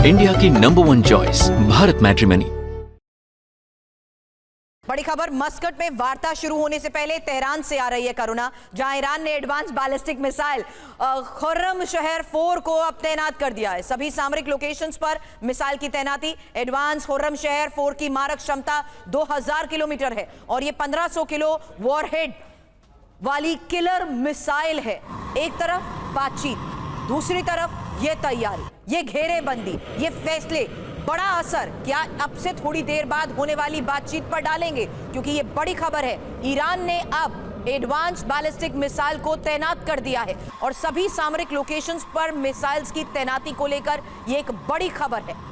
India की number 1 choice Bharat matrimony. बड़ी खबर, मस्कट में वार्ता शुरू होने से पहले तेहरान से आ रही है करुणा, जहां ईरान ने एडवांस बैलिस्टिक मिसाइल खुर्रम शहर 4 को अब तैनात कर दिया है। सभी सामरिक लोकेशंस पर मिसाइल की तैनाती। एडवांस खुर्रम शहर 4 की मारक क्षमता 2000 किलोमीटर है और ये 1500 किलो वॉरहेड वाली किलर मिसाइल है। एक तरफ बातचीत, दूसरी तरफ ये तैयारी, ये घेरेबंदी, ये फैसले बड़ा असर क्या अब से थोड़ी देर बाद होने वाली बातचीत पर डालेंगे, क्योंकि ये बड़ी खबर है। ईरान ने अब एडवांस बैलिस्टिक मिसाइल को तैनात कर दिया है और सभी सामरिक लोकेशंस पर मिसाइल्स की तैनाती को लेकर ये एक बड़ी खबर है।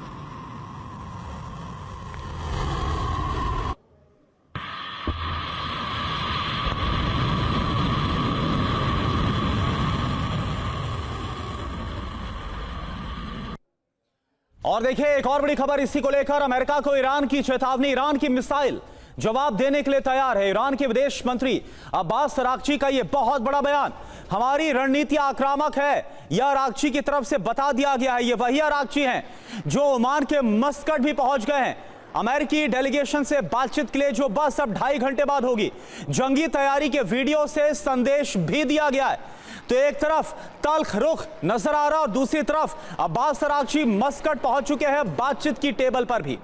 और देखिए एक और बड़ी खबर इसी को लेकर, अमेरिका को ईरान की चेतावनी। ईरान की मिसाइल जवाब देने के लिए तैयार है। ईरान के विदेश मंत्री अब्बास अरागची का यह बहुत बड़ा बयान, हमारी रणनीति आक्रामक है, यह अरागची की तरफ से बता दिया गया है। ये वही अरागची हैं जो ओमान के मस्कट भी पहुंच गए हैं। अमेरिकी डेलीगेशन से बातचीत के लिए जो बस अब 2.5 घंटे बाद होगी। जंगी तैयारी के वीडियो से संदेश भी दिया गया है। तो एक तरफ तल्ख रुख नजर आ रहा और दूसरी तरफ अब्बास अरागची मस्कट पहुंच चुके हैं बातचीत की टेबल पर भी।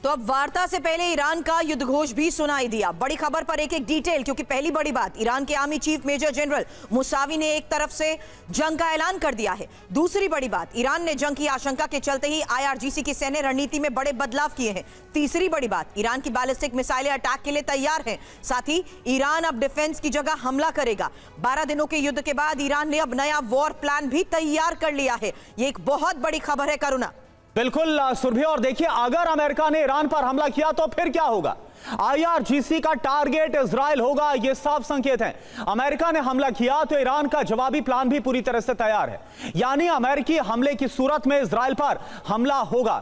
तो अब वार्ता से पहले ईरान का युद्ध घोष भी सुनाई दिया। बड़ी खबर पर एक एक डिटेल, क्योंकि पहली बड़ी बात, ईरान के army chief major general Mousavi ने एक तरफ से जंग का ऐलान कर दिया है। दूसरी बड़ी बात, ईरान ने जंग की आशंका के चलते ही IRGC की सैन्य रणनीति में बड़े बदलाव किए हैं। तीसरी बड़ी बात, ईरान की बैलिस्टिक मिसाइलें अटैक के लिए तैयार हैं। साथ ही ईरान अब डिफेंस की जगह हमला करेगा। 12 दिनों के युद्ध के बाद ईरान ने अब नया वॉर प्लान भी तैयार कर लिया है। ये एक बहुत बड़ी खबर है करुणा। बिल्कुल सुरभि, और देखिए अगर अमेरिका ने ईरान पर हमला किया तो फिर क्या होगा। IRGC का टारगेट इजराइल होगा, यह साफ संकेत है। अमेरिका ने हमला किया तो ईरान का जवाबी प्लान भी पूरी तरह से तैयार है, यानी अमेरिकी हमले की सूरत में इजराइल पर हमला होगा।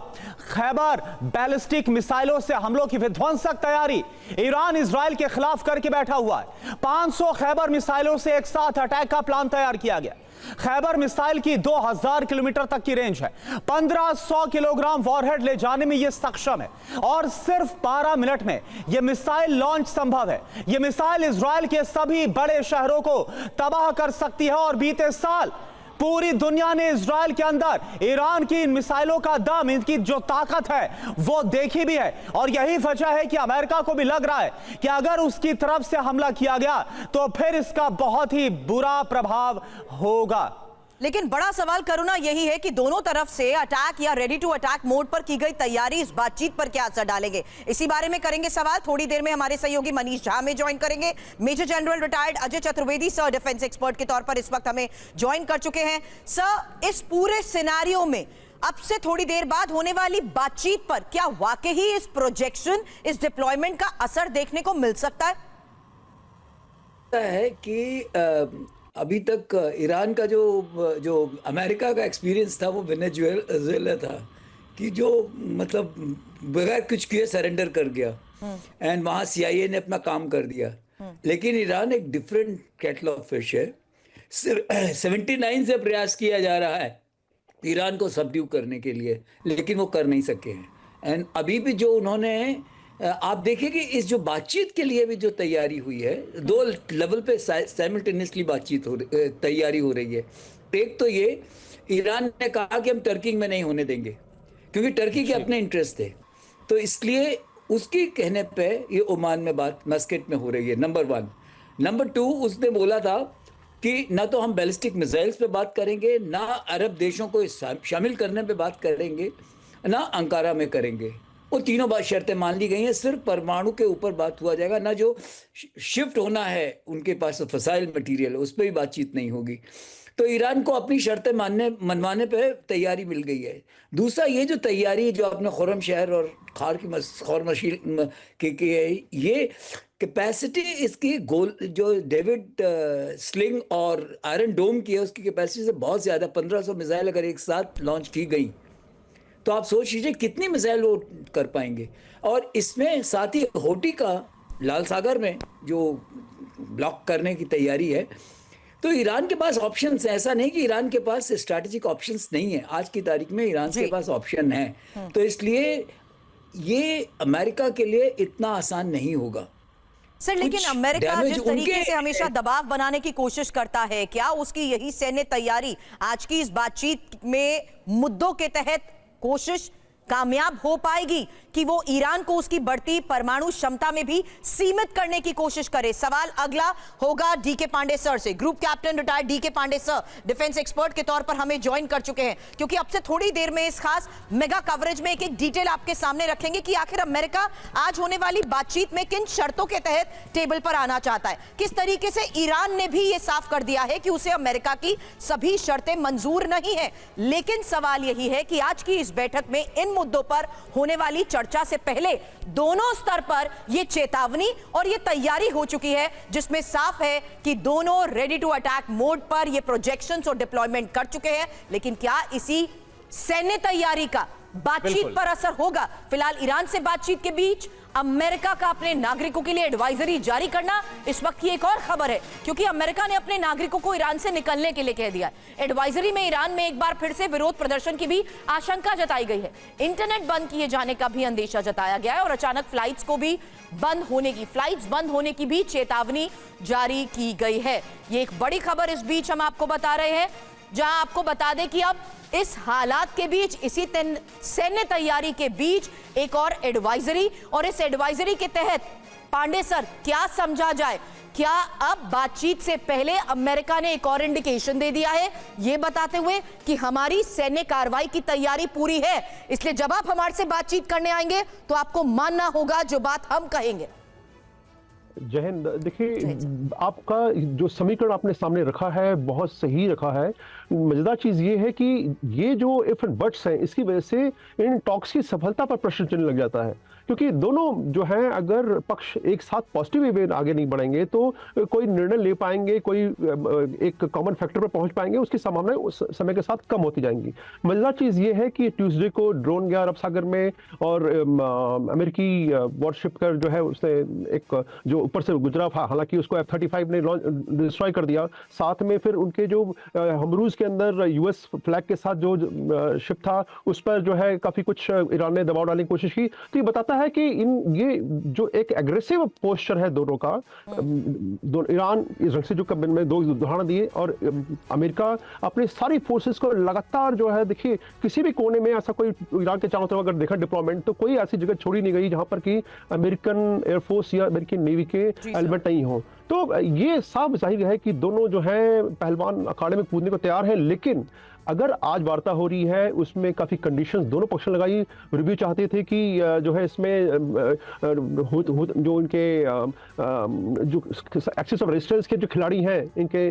खैबर बैलिस्टिक मिसाइलों से हमलों की विध्वंसक तैयारी ईरान इजराइल के खिलाफ करके बैठा हुआ है। 500 खैबर मिसाइलों से एक साथ अटैक का प्लान तैयार किया गया। खैबर मिसाइल की 2000 किलोमीटर तक की रेंज है, 1500 किलोग्राम वॉरहेड ले जाने में यह सक्षम है और सिर्फ 12 मिनट में यह मिसाइल लॉन्च संभव है। यह मिसाइल इजराइल के सभी बड़े शहरों को तबाह कर सकती है और बीते साल पूरी दुनिया ने इजराइल के अंदर ईरान की इन मिसाइलों का दम, इनकी जो ताकत है वो देखी भी है। और यही वजह है कि अमेरिका को भी लग रहा है कि अगर उसकी तरफ से हमला किया गया तो फिर इसका बहुत ही बुरा प्रभाव होगा। लेकिन बड़ा सवाल करुणा यही है कि दोनों तरफ से अटैक या रेडी टू अटैक मोड पर की गई तैयारी इस बातचीत पर क्या असर डालेंगे, इसी बारे में करेंगे सवाल। थोड़ी देर में हमारे सहयोगी मनीष झा में ज्वाइन करेंगे। Major general retired Ajay Chaturvedi sir defence expert के तौर पर इस वक्त हमें ज्वाइन कर चुके हैं। सर, इस पूरे सिनेरियो में अब से थोड़ी देर बाद होने वाली बातचीत पर क्या वाकई ही इस प्रोजेक्शन, इस डिप्लॉयमेंट का असर देखने को मिल सकता है कि अभी तक ईरान का जो अमेरिका का एक्सपीरियंस था वो वेनेजुएला था कि जो मतलब बगैर कुछ किए सरेंडर कर गया एंड वहाँ CIA ने अपना काम कर दिया। लेकिन ईरान एक डिफरेंट कैटल ऑफ फिश है। 79 से प्रयास किया जा रहा है ईरान को सबड्यू करने के लिए, लेकिन वो कर नहीं सके हैं। एंड अभी भी जो उन्होंने आप देखिए कि इस जो बातचीत के लिए भी जो तैयारी हुई है, 2 लेवल पे साइमल्टेनियसली तैयारी हो रही है। एक तो ये, ईरान ने कहा कि हम टर्की में नहीं होने देंगे क्योंकि टर्की के अपने इंटरेस्ट थे, तो इसलिए उसकी कहने पे ये ओमान में बात मस्कट में हो रही है, नंबर 1। नंबर 2, उसने बोला था कि ना तो हम बैलिस्टिक मिसाइल्स पे बात करेंगे, ना अरब देशों को शामिल करने पे बात करेंगे, ना अंकारा में करेंगे। वो तीनों बात शर्तें मान ली गई हैं। सिर्फ परमाणु के ऊपर बात हुआ जाएगा, ना जो शिफ्ट होना है उनके पास फसाइल मटीरियल उस पर भी बातचीत नहीं होगी। तो ईरान को अपनी शर्तें मनवाने पे तैयारी मिल गई है। दूसरा, ये जो तैयारी जो आपने खुर्रम शहर और खौर मशील की है, ये कैपेसिटी इसकी गोल जो डेविड स्लिंग और आयरन डोम की है उसकी कैपेसिटी से बहुत ज़्यादा, 1500 मिसाइल अगर एक साथ लॉन्च की गई तो आप सोच लीजिए कितनी मिसाइल वो कर पाएंगे। और इसमें साथ ही होटी का लाल सागर में जो ब्लॉक करने की तैयारी है, तो ईरान के पास ऑप्शंस है। ऐसा नहीं कि ईरान के पास स्ट्रैटेजिक ऑप्शंस नहीं है। आज की तारीख में ईरान के पास ऑप्शन है। तो इसलिए ये अमेरिका के लिए इतना आसान नहीं होगा। सर, लेकिन कुछ अमेरिका damage जिस तरीके उनके- से हमेशा दबाव बनाने की कोशिश करता है, क्या उसकी यही सैन्य तैयारी आज की इस बातचीत में मुद्दों के तहत कोशिश कामयाब हो पाएगी कि वो ईरान को उसकी बढ़ती परमाणु क्षमता में भी सीमित करने की कोशिश करे? सवाल अगला होगा डीके पांडे सर से। Group captain retired DK Pandey sir defence expert के तौर पर हमें ज्वाइन कर चुके हैं, क्योंकि अब से थोड़ी देर में इस खास मेगा कवरेज में एक एक डिटेल आपके सामने रखेंगे कि आखिर अमेरिका आज होने वाली बातचीत में किन शर्तों के तहत टेबल पर आना चाहता है। किस तरीके से ईरान ने भी यह साफ कर दिया है कि उसे अमेरिका की सभी शर्तें मंजूर नहीं है। लेकिन सवाल यही है कि आज की इस बैठक में इन मुद्दों पर होने वाली चर्चा से पहले दोनों स्तर पर यह चेतावनी और यह तैयारी हो चुकी है, जिसमें साफ है कि दोनों रेडी टू अटैक मोड पर यह प्रोजेक्शंस और डिप्लॉयमेंट कर चुके हैं। लेकिन क्या इसी सैन्य तैयारी का बातचीत पर असर होगा? फिलहाल ईरान से बातचीत के बीच अमेरिका का अपने नागरिकों के लिए एडवाइजरी जारी करना इस वक्त की एक और खबर है, क्योंकि अमेरिका ने अपने नागरिकों को ईरान से निकलने के लिए कह दिया। एडवाइजरी में ईरान में एक बार फिर से विरोध प्रदर्शन की भी आशंका जताई गई है। इंटरनेट बंद किए जाने का भी अंदेशा जताया गया है और अचानक फ्लाइट्स बंद होने की भी चेतावनी जारी की गई है। ये एक बड़ी खबर इस बीच हम आपको बता रहे हैं, जहां आपको बता दें कि अब इस हालात के बीच, इसी सैन्य तैयारी के बीच एक और एडवाइजरी, और इस एडवाइजरी के तहत पांडे सर क्या समझा जाए? क्या अब बातचीत से पहले अमेरिका ने एक और इंडिकेशन दे दिया है, यह बताते हुए कि हमारी सैन्य कार्रवाई की तैयारी पूरी है, इसलिए जब आप हमारे से बातचीत करने आएंगे तो आपको मानना होगा जो बात हम कहेंगे? जय हिंद। देखिए, आपका जो समीकरण आपने सामने रखा है बहुत सही रखा है। मजेदार चीज ये है कि ये जो इफ एंड बट्स हैं, इसकी वजह से इन टॉक्स की सफलता पर प्रश्न चिन्ह लग जाता है, क्योंकि दोनों जो हैं अगर पक्ष एक साथ पॉजिटिव वे में आगे नहीं बढ़ेंगे तो कोई निर्णय ले पाएंगे, कोई एक कॉमन फैक्टर पर पहुंच पाएंगे, उसकी संभावनाएं उस समय के साथ कम होती जाएंगी। मजेदार चीज ये है कि ट्यूसडे को ड्रोन गया अरब सागर में और अमेरिकी वॉरशिप का जो है उसने एक जो ऊपर से गुजरा था, हालांकि उसको F-35 ने डिस्ट्रॉय कर दिया। साथ में फिर उनके जो हमरूज के अंदर यूएस फ्लैग के साथ जो शिप था उस पर जो है काफी कुछ ईरान ने दबाव डालने की कोशिश की। तो ये बताता है कि ये जो एक एग्रेसिव पोस्चर है दोनों का, ईरान इसराइल से जो में दो उदाहरण दिए, और अमेरिका अपनी सारी फोर्सेस को लगातार जो है, देखिए किसी भी कोने में ऐसा कोई ईरान के चारों तरफ अगर देखा डिप्लॉयमेंट, तो कोई ऐसी जगह छोड़ी नहीं गई जहां पर कि अमेरिकन एयरफोर्स या अमेरिकी नेवी के एलिमेंट नहीं हो। तो ये साफ जाहिर है कि दोनों जो है पहलवान अखाड़े में कूदने को तैयार हैं। लेकिन अगर आज वार्ता हो रही है उसमें काफी कंडीशंस दोनों पक्ष लगाई। रिव्यू चाहते थे कि जो है इसमें जो उनके जो एक्सिस ऑफ रेजिस्टेंस के जो खिलाड़ी हैं, इनके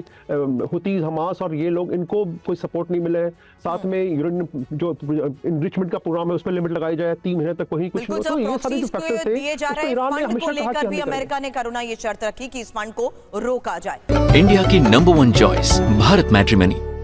हुतीज, हमास और ये लोग, इनको कोई सपोर्ट नहीं मिले। साथ में यूरेनियम जो इनरिचमेंट का प्रोग्राम है उस पर लिमिट लगाई जाए 3 महीने तक, वही कुछ नहीं। तो ये सारे जो फैक्टर थे उसको ईरान ने हमेशा कहा कि अमेरिका ने करुणा ये शर्त रखी कि इस फंड को रोका जाए। इंडिया की नंबर 1 चॉइस भारत मैट्रिमनी।